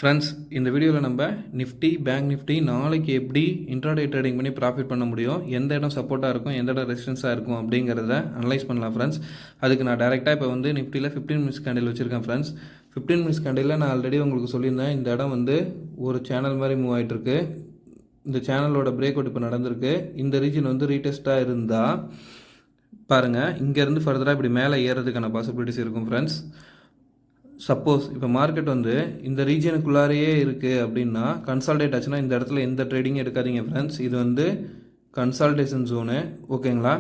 Friends, இந்த வீடியோவில் நம்ம நிஃப்டி பேங்க் நிஃப்டி நாளைக்கு எப்படி இன்ட்ராடே ட்ரேடிங் பண்ணி ப்ராஃபிட் பண்ண முடியும், எந்த இடம் சப்போர்ட்டாக இருக்கும், எந்த இடம் ரெசிஸ்டன்ஸாக இருக்கும் அப்படிங்கிறத அனலைஸ் பண்ணலாம் ஃப்ரெண்ட்ஸ். அதுக்கு நான் டேரெக்டாக இப்போ வந்து நிஃப்டியில் 15 மினிட்ஸ் கேண்டில் வச்சுருக்கேன் ஃப்ரெண்ட்ஸ். 15 மினிட்ஸ் கேண்டில் நான் ஆல்ரெடி உங்களுக்கு சொல்லியிருந்தேன். இந்த இடம் வந்து ஒரு சேனல் மாதிரி மூவ் ஆகிட்டுருக்கு. இந்த சேனலோட பிரேக் அவுட் இப்போ நடந்திருக்கு. இந்த ரீஜன் வந்து ரீடெஸ்ட்டாக இருந்தால் பாருங்கள், இங்கேருந்து ஃபர்தராக இப்படி மேலே ஏறதுக்கான பாசிபிலிட்டிஸ் இருக்கும் ஃப்ரெண்ட்ஸ். சப்போஸ் இப்போ மார்க்கெட் வந்து இந்த ரீஜனுக்குள்ளாரையே இருக்குது அப்படின்னா, கன்சால்டேட் ஆச்சுன்னா இந்த இடத்துல எந்த ட்ரேடிங்கும் எடுக்காதீங்க ஃப்ரெண்ட்ஸ். இது வந்து கன்சால்டேஷன் ஜோனு, ஓகேங்களா?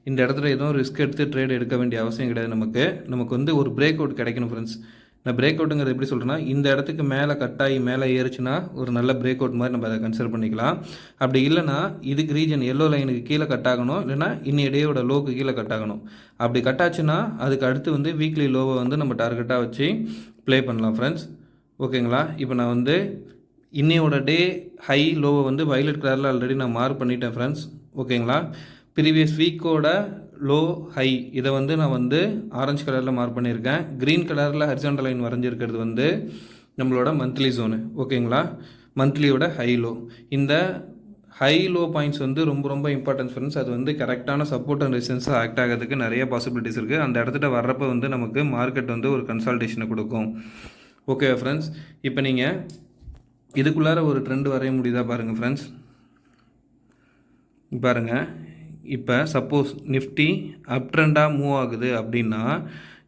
இந்த இடத்துல எதுவும் ரிஸ்க் எடுத்து ட்ரேட் எடுக்க வேண்டிய அவசியம் கிடையாது. நமக்கு வந்து ஒரு பிரேக் அவுட் கிடைக்கணும் ஃப்ரெண்ட்ஸ். நான் பிரேக் அவுட்டுங்கிறது எப்படி சொல்கிறேன்னா, இந்த இடத்துக்கு மேலே கட்டாகி மேலே ஏறிச்சுன்னா ஒரு நல்ல பிரேக் அவுட் மாதிரி நம்ம அதை கன்சிடர் பண்ணிக்கலாம். அப்படி இல்லைனா இதுக்கு ரீஜன் எல்லோ லைனுக்கு கீழே கட் ஆகணும், இல்லைனா இன்னைய டேயோட லோக்கு கீழே கட் ஆகணும். அப்படி கட் ஆச்சுன்னா அதுக்கு அடுத்து வந்து வீக்லி லோவை வந்து நம்ம டார்கெட்டாக வச்சு ப்ளே பண்ணலாம் ஃப்ரெண்ட்ஸ், ஓகேங்களா? இப்போ நான் வந்து இன்னையோட டே ஹை லோவை வந்து வயலட் கலரில் ஆல்ரெடி நான் மார்க் பண்ணிட்டேன் ஃப்ரெண்ட்ஸ், ஓகேங்களா? ப்ரீவியஸ் வீக்கோட லோ ஹை இதை வந்து நான் வந்து ஆரஞ்சு கலரில் மார்க் பண்ணியிருக்கேன். க்ரீன் கலரில் ஹரிசாண்டல் லைன் வரைஞ்சிருக்கிறது வந்து நம்மளோட மந்த்லி ஜோனு, ஓகேங்களா? மந்த்லியோட ஹை லோ. இந்த ஹை லோ பாயிண்ட்ஸ் வந்து ரொம்ப ரொம்ப இம்பார்ட்டன்ஸ் ஃப்ரெண்ட்ஸ். அது வந்து கரெக்டான சப்போர்ட் அண்ட் ரெசிஸ்டன்ஸாக ஆக்ட் ஆகிறதுக்கு நிறைய பாசிபிலிட்டிஸ் இருக்குது. அந்த இடத்துல வர்றப்போ வந்து நமக்கு மார்க்கெட் வந்து ஒரு கன்சால்டேஷனை கொடுக்கும். ஓகே ஃப்ரெண்ட்ஸ், இப்போ நீங்கள் இதுக்குள்ளார ஒரு ட்ரெண்ட் வரைய முடியுதா பாருங்கள் ஃப்ரெண்ட்ஸ். பாருங்கள், இப்போ சப்போஸ் நிஃப்டி அப் ட்ரெண்டாக மூவ் ஆகுது அப்படின்னா,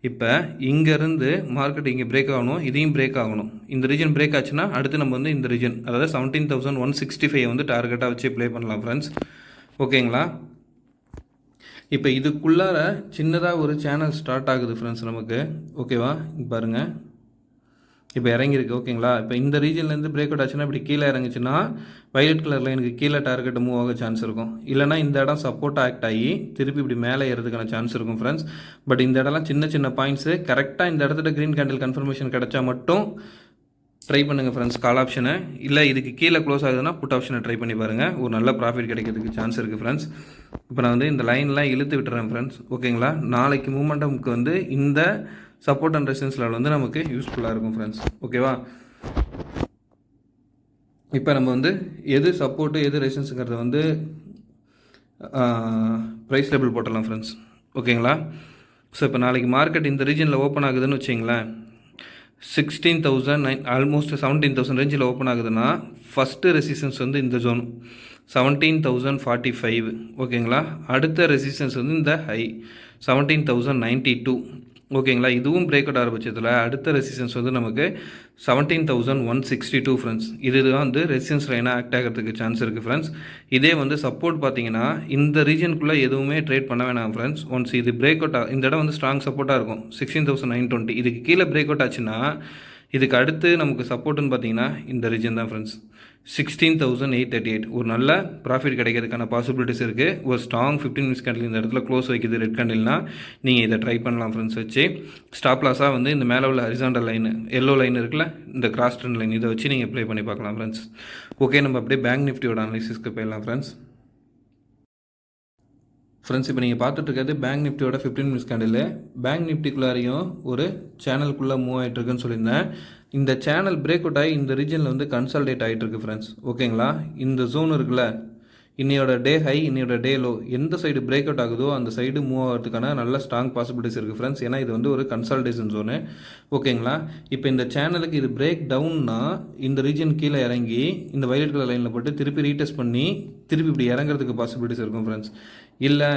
இப்போ இங்கேருந்து மார்க்கெட் இங்கே பிரேக் ஆகணும், இதையும் பிரேக் ஆகணும். இந்த ரீஜன் பிரேக் ஆச்சுன்னா அடுத்து நம்ம வந்து இந்த ரீஜன், அதாவது 17,165 வந்து டார்கெட்டாக வச்சு ப்ளே பண்ணலாம் ஃப்ரெண்ட்ஸ், ஓகேங்களா? இப்போ இதுக்குள்ளார சின்னதாக ஒரு சேனல் ஸ்டார்ட் ஆகுது ஃப்ரெண்ட்ஸ் நமக்கு, ஓகேவா? பாருங்கள், இப்போ இறங்கியிருக்கு, ஓகேங்களா? இப்போ இந்த ரீஜன்லேருந்து பிரேக் அவுட் ஆச்சுன்னா இப்படி கீழே இறங்குச்சுன்னா வயலட் கலர் லைனுக்கு கீழே டார்கெட் மூவ் ஆக சான்ஸ் இருக்கும். இல்லைனா இந்த இடம் சப்போர்ட் ஆக்ட் ஆகி திருப்பி இப்படி மேலே ஏறதுக்கான சான்ஸ் இருக்கும் ஃப்ரெண்ட்ஸ். பட் இந்த இடம்லாம் சின்ன சின்ன பாயிண்ட்ஸு. கரெக்டாக இந்த இடத்துல க்ரீன் கேண்டில் கன்ஃபர்மேஷன் கிடச்சா மட்டும் ட்ரை பண்ணுங்கள் ஃப்ரெண்ட்ஸ் கால் ஆப்ஷனை. இல்லை இதுக்கு கீழே க்ளோஸ் ஆகுதுன்னா புட் ஆப்ஷனை ட்ரை பண்ணி பாருங்கள், ஒரு நல்ல ப்ராஃபிட் கிடைக்கிறதுக்கு சான்ஸ் இருக்குது ஃப்ரெண்ட்ஸ். இப்போ நான் வந்து இந்த லைன்லாம் இழுத்து விட்டுறேன் ஃப்ரெண்ட்ஸ், ஓகேங்களா? நாளைக்கு மூமெண்ட்டமுக்கு வந்து இந்த சப்போர்ட் அண்ட் ரெசிஸ்டன்ஸ் லெவல் வந்து நமக்கு யூஸ்ஃபுல்லாக இருக்கும் ஃப்ரெண்ட்ஸ், ஓகேவா? இப்போ நம்ம வந்து எது சப்போர்ட்டு எது ரெசிஸ்டன்ஸுங்கிறத வந்து ப்ரைஸ் லேபிள் போட்டலாம் ஃப்ரெண்ட்ஸ், ஓகேங்களா? ஸோ இப்போ நாளைக்கு மார்க்கெட் இந்த ரீஜனில் ஓப்பன் ஆகுதுன்னு வச்சிங்களேன், 16,009 ஆல்மோஸ்ட் 17,000 ரேஞ்சில் ஓப்பன் ஆகுதுன்னா ஃபஸ்ட்டு ரெசிஸ்டன்ஸ் வந்து இந்த ஜோன் 17,045, ஓகேங்களா? அடுத்த ரெசிஸ்டன்ஸ் வந்து இந்த ஹை 17,092, ஓகேங்களா? இதுவும் பிரேக் அவுட் ஆகிற பட்சத்தில் அடுத்த ரெசிஸ்டன்ஸ் வந்து நமக்கு 17,162 ஃப்ரெண்ட்ஸ். இதுதான் வந்து ரெசிஸ்டன்ஸ் லைனாக ஆக்ட் ஆகிறதுக்கு சான்ஸ் இருக்குது ஃப்ரெண்ட்ஸ். இதே வந்து சப்போர்ட் பார்த்தீங்கன்னா இந்த ரீஜனுக்குள்ளே எதுவுமே ட்ரேட் பண்ண வேணாம் ஃப்ரெண்ட்ஸ். ஒன்ஸ் இது பிரேக் அவுட் இந்த இடம் வந்து ஸ்ட்ராங் சப்போர்ட்டாக இருக்கும் 16,920. இதுக்கு கீழே பிரேக் அவுட் ஆச்சுன்னா இதுக்கு அடுத்து நமக்கு சப்போர்ட்டுன்னு பார்த்தீங்கன்னா இந்த ரீஜன் தான் ஃப்ரெண்ட்ஸ், 16,838. ஒரு நல்ல ப்ராஃபிட் கிடைக்கிறதுக்கான பாசிபிலிட்டிஸ் இருக்குது. ஒரு ஸ்ட்ராங் 15 மினிட்ஸ் கேண்டில் இந்த இடத்துல க்ளோஸ் வைக்குது ரெட் கேண்டில்னால் நீங்கள் இதை ட்ரை பண்ணலாம் ஃப்ரெண்ட்ஸ். வச்சு ஸ்டாப் லாஸாக வந்து இந்த மேலே உள்ள ஹரிசாண்டல் லைன் எல்லோ லைன் இருக்குல்ல, இந்த கிராஸ் ட்ரெண்ட் லைன், இதை வச்சு நீங்கள் ப்ளே பண்ணி பார்க்கலாம் ஃப்ரெண்ட்ஸ். ஓகே, நம்ம அப்படியே பேங்க் நிஃப்டியோட அனாலிசிஸ்க்கு போயிடலாம் ஃப்ரெண்ட்ஸ். இப்போ நீங்கள் பார்த்துட்டு இருக்கிறது பேங்க் நிஃப்டியோட 15 மினிட்ஸ் கேண்டில். பேங்க் நிஃப்டிக்குள்ளாரையும் ஒரு சேனலுக்குள்ளே மூவ் ஆகிட்டு இருக்குன்னு சொல்லியிருந்தேன். இந்த சேனல் பிரேக் அவுட் ஆகி இந்த ரீஜனில் வந்து கன்சால்டேட் ஆகிட்டு இருக்கு ஃப்ரெண்ட்ஸ், ஓகேங்களா? இந்த ஜோன் இருக்குல்ல, இன்னையோட டே ஹை இன்னையோட டே லோ எந்த சைடு பிரேக் அவுட் ஆகுதோ அந்த சைடு மூவ் ஆகிறதுக்கான நல்ல ஸ்ட்ராங் பாசிபிலிட்டிஸ் இருக்குது ஃப்ரெண்ட்ஸ். ஏன்னா இது வந்து ஒரு கன்சால்டேஷன் ஜோனு, ஓகேங்களா? இப்போ இந்த சேனலுக்கு இது பிரேக் டவுன்னா இந்த ரீஜன் கீழே இறங்கி இந்த வயலட் கலர் லைனில் போட்டு திருப்பி ரீடெஸ்ட் பண்ணி திருப்பி இப்படி இறங்குறதுக்கு பாசிபிலிட்டிஸ் இருக்கும் ஃப்ரெண்ட்ஸ். இல்லை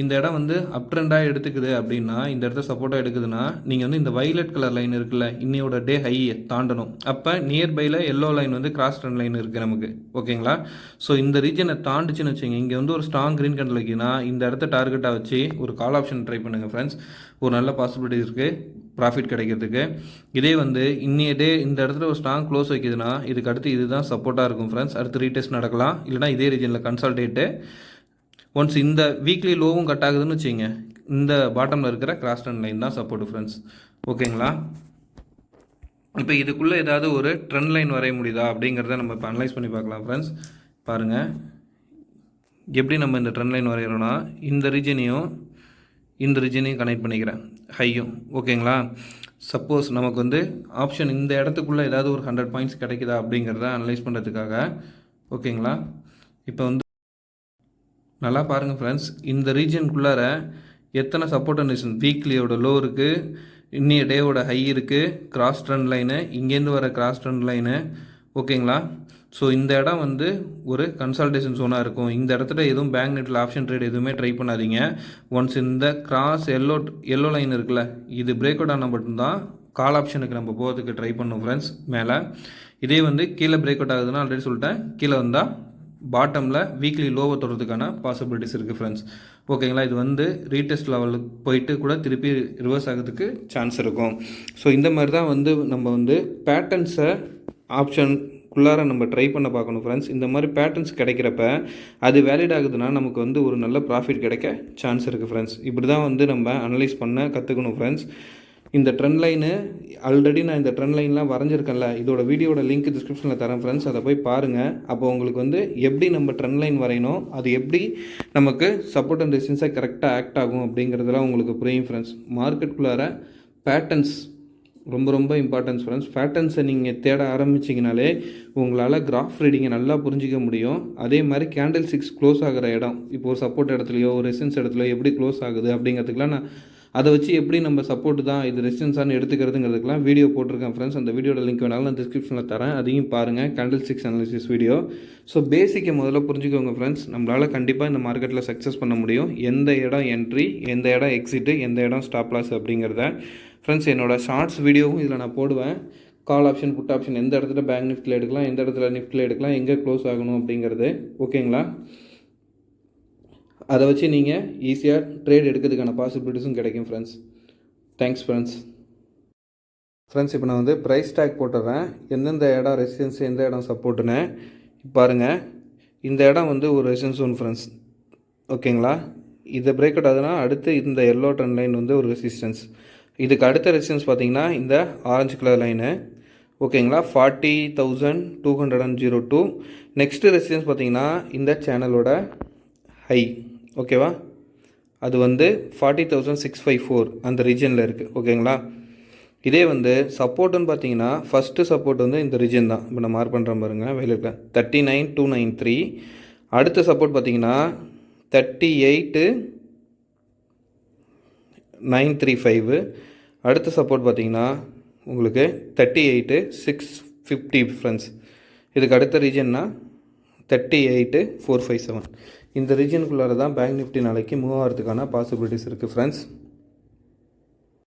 இந்த இடம் வந்து அப் ட்ரெண்டாக எடுத்துக்குது அப்படின்னா, இந்த இடத்த சப்போர்ட்டாக எடுக்குதுன்னா நீங்கள் வந்து இந்த வயலட் கலர் லைன் இருக்குல்ல, இன்னையோட டே ஹையை தாண்டணும். அப்போ நியர்பையில் எல்லோ லைன் வந்து கிராஸ் ட்ரெண்ட் லைன் இருக்குது நமக்கு, ஓகேங்களா? ஸோ இந்த ரீஜனை தாண்டிச்சுன்னு வச்சுங்க, இங்கே வந்து ஒரு ஸ்ட்ராங் க்ரீன் கேண்டில் வைக்கினா இந்த இடத்த டார்கெட்டாக வச்சு ஒரு கால் ஆப்ஷன் ட்ரை பண்ணுங்கள் ஃப்ரெண்ட்ஸ். ஒரு நல்ல பாசிபிலிட்டி இருக்குது ப்ராஃபிட் கிடைக்கிறதுக்கு. இதே வந்து இன்னைய டே இந்த இடத்துல ஒரு ஸ்ட்ராங் க்ளோஸ் வைக்குதுன்னா இதுக்கு அடுத்து இதுதான் சப்போர்ட்டாக இருக்கும் ஃப்ரெண்ட்ஸ். அடுத்து ரீடெஸ்ட் நடக்கலாம், இல்லைனா இதே ரீஜனில் கன்சால்டேட்டு. ஒன்ஸ் இந்த வீக்லி லோவும் கட் ஆகுதுன்னு வச்சுங்க, இந்த பாட்டமில் இருக்கிற கிராஸ் ட்ரெண்ட் லைன் தான் சப்போர்ட் ஃப்ரெண்ட்ஸ், ஓகேங்களா? இப்போ இதுக்குள்ளே ஏதாவது ஒரு ட்ரெண்ட் லைன் வரைய முடியுதா அப்படிங்கிறத நம்ம இப்போ அனலைஸ் பண்ணி பார்க்கலாம் ஃப்ரெண்ட்ஸ். பாருங்கள் எப்படி நம்ம இந்த ட்ரெண்ட் லைன் வரைகிறோன்னா, இந்த ரீஜனையும் இந்த ரீஜனையும் கனெக்ட் பண்ணிக்கிறேன், ஹையும். ஓகேங்களா? சப்போஸ் நமக்கு வந்து ஆப்ஷன் இந்த இடத்துக்குள்ளே ஏதாவது ஒரு 100 பாயிண்ட்ஸ் கிடைக்குதா அப்படிங்கிறத அனலைஸ் பண்ணுறதுக்காக. ஓகேங்களா? இப்போ வந்து நல்லா பாருங்கள் ஃப்ரெண்ட்ஸ், இந்த ரீஜனுக்குள்ளார எத்தனை சப்போர்ட் அண்ட் ரெசிஸ்டன்ஸ், வீக்லியோட லோ இருக்குது, இன்னைய டேவோட ஹை இருக்குது, கிராஸ் ட்ரெண்ட் லைனு, இங்கேருந்து வர கிராஸ் ட்ரெண்ட் லைனு. ஓகேங்களா? ஸோ இந்த இடம் வந்து ஒரு கன்சல்டேஷன் ஜோனாக இருக்கும். இந்த இடத்துல எதுவும் பேங்க் நிஃப்டியில் ஆப்ஷன் ட்ரேட் எதுவுமே ட்ரை பண்ணாதீங்க. ஒன்ஸ் இந்த கிராஸ் எல்லோ லைன் இருக்குல்ல, இது பிரேக் அவுட் ஆனால் மட்டும்தான் கால் ஆப்ஷனுக்கு நம்ம போகிறதுக்கு ட்ரை பண்ணோம் ஃப்ரெண்ட்ஸ். மேலே இதே வந்து கீழே பிரேக் அவுட் ஆகுதுன்னா ஆல்ரெடி சொல்லிட்டேன், கீழே வந்தால் பாட்டமில் வீக்லி லோவை தொடுறதுக்கான பாசிபிலிட்டிஸ் இருக்குது ஃப்ரெண்ட்ஸ். ஓகேங்களா? இது வந்து ரீடெஸ்ட் லெவலுக்கு போயிட்டு கூட திருப்பி ரிவர்ஸ் ஆகிறதுக்கு சான்ஸ் இருக்கும். ஸோ இந்த மாதிரி தான் வந்து நம்ம வந்து பேட்டர்ன்ஸை ஆப்ஷனுக்குள்ளார நம்ம ட்ரை பண்ண பார்க்கணும் ஃப்ரெண்ட்ஸ். இந்த மாதிரி பேட்டர்ன்ஸ் கிடைக்கிறப்ப அது வேலிட் ஆகுதுன்னா நமக்கு வந்து ஒரு நல்ல ப்ராஃபிட் கிடைக்க சான்ஸ் இருக்குது ஃப்ரெண்ட்ஸ். இப்படி தான் வந்து நம்ம அனலைஸ் பண்ண கற்றுக்கணும் ஃப்ரெண்ட்ஸ். இந்த ட்ரெண்ட் லைனு ஆல்ரெடி நான் இந்த ட்ரெண்ட் லைன்லாம் வரைஞ்சிருக்கேன்ல, இதோட வீடியோட லிங்க் டிஸ்கிரிப்ஷனில் தரேன் ஃப்ரெண்ட்ஸ், அதை போய் பாருங்கள். அப்போ உங்களுக்கு வந்து எப்படி நம்ம ட்ரெண்ட் லைன் வரையணும், அது எப்படி நமக்கு சப்போர்ட் அண்ட் ரெசிஸ்டன்ஸாக கரெக்டாக ஆக்ட் ஆகும் அப்படிங்கிறதுலாம் உங்களுக்கு புரியும் ஃப்ரெண்ட்ஸ். மார்க்கெட்டுக்குள்ளார பேட்டர்ன்ஸ் ரொம்ப ரொம்ப இம்பார்ட்டன்ஸ் ஃப்ரெண்ட்ஸ். பேட்டர்ன்ஸை நீங்கள் தேட ஆரம்பிச்சிங்கனாலே உங்களால் கிராஃப் ரீடிங்கை நல்லா புரிஞ்சிக்க முடியும். அதே மாதிரி கேண்டில் 6 க்ளோஸ் ஆகிற இடம், இப்போ ஒரு சப்போர்ட் இடத்துலையோ ஒரு ரெசிஸ்டன்ஸ் இடத்துலையோ எப்படி க்ளோஸ் ஆகுது அப்படிங்கிறதுக்குலாம் நான் அதை வச்சு எப்படி நம்ம சப்போர்ட் தான் இது ரெசிஸ்டன்ஸானு எடுத்துக்கிறதுங்கிறதுக்கெலாம் வீடியோ போட்டிருக்கேன் ஃப்ரெண்ட்ஸ். அந்த வீடியோட லிங்க் வேணாலும் நான் டிஸ்கிரிப்ஷனில் தரேன், அதையும் பாருங்கள். Candle 6 analysis video. ஸோ பேசிக்கை முதல்ல புரிஞ்சுக்கோங்க ஃப்ரெண்ட்ஸ். நம்மளால் கண்டிப்பாக இந்த மார்க்கெட்டில் சக்ஸஸ் பண்ண முடியும். எந்த இடம் என்ட்ரி, எந்த இடம் எக்ஸிட்டு, எந்த இடம் ஸ்டாப் லாஸ் அப்படிங்கிறத ஃப்ரெண்ட்ஸ் என்னோட ஷார்ட்ஸ் வீடியோவும் இதில் நான் போடுவேன். கால் ஆப்ஷன், புட் ஆப்ஷன் எந்த இடத்துல பேங்க் நிஃப்டியில் எடுக்கலாம், எந்த இடத்துல நிஃப்டியில் எடுக்கலாம், எங்கே க்ளோஸ் ஆகணும் அப்படிங்கிறது. ஓகேங்களா? அதை வச்சு நீங்கள் ஈஸியாக ட்ரேட் எடுக்கிறதுக்கான பாசிபிலிட்டிஸும் கிடைக்கும் ஃப்ரெண்ட்ஸ். Thanks friends. ஃப்ரெண்ட்ஸ் இப்போ நான் வந்து ப்ரைஸ் டேக் போட்டுறேன், எந்தெந்த இடம் ரெசிஸ்டன்ஸ், எந்த இடம் சப்போர்ட்டுன்னு. பாருங்கள், இந்த இடம் வந்து ஒரு ரெசிஸ்டன்ஸ் ஒன் ஃப்ரெண்ட்ஸ். ஓகேங்களா? இதை பிரேக் அவுட் ஆகுதுன்னா அடுத்து இந்த எல்லோ ட்ரெண்ட் லைன் வந்து ஒரு ரெசிஸ்டன்ஸ். இதுக்கு அடுத்த ரெசிஸ்டன்ஸ் பார்த்தீங்கன்னா இந்த ஆரஞ்சு கலர் லைனு. ஓகேங்களா? 40,202. நெக்ஸ்ட்டு ரெசிஸ்டன்ஸ் பார்த்தீங்கன்னா இந்த சேனலோட ஹை. ஓகேவா? அது வந்து 40,654 அந்த ரீஜனில் இருக்குது. ஓகேங்களா? இதே வந்து சப்போர்ட்டுன்னு பார்த்தீங்கன்னா ஃபஸ்ட்டு சப்போர்ட் வந்து இந்த ரீஜன் தான். இப்போ நான் மார்க் பண்ணுறேன் பாருங்கள், வெளியில் 39,293. அடுத்த சப்போர்ட் பார்த்தீங்கன்னா 38,935. அடுத்த சப்போர்ட் பார்த்தீங்கன்னா உங்களுக்கு 38,650 ஃப்ரெண்ட்ஸ். இதுக்கு அடுத்த ரீஜன்னா 38,457. இந்த ரீஜனுக்குள்ளார தான் பேங்க் நிஃப்டி நாளைக்கு மூவ் ஆகிறதுக்கான பாசிபிலிட்டிஸ் இருக்குது ஃப்ரெண்ட்ஸ்.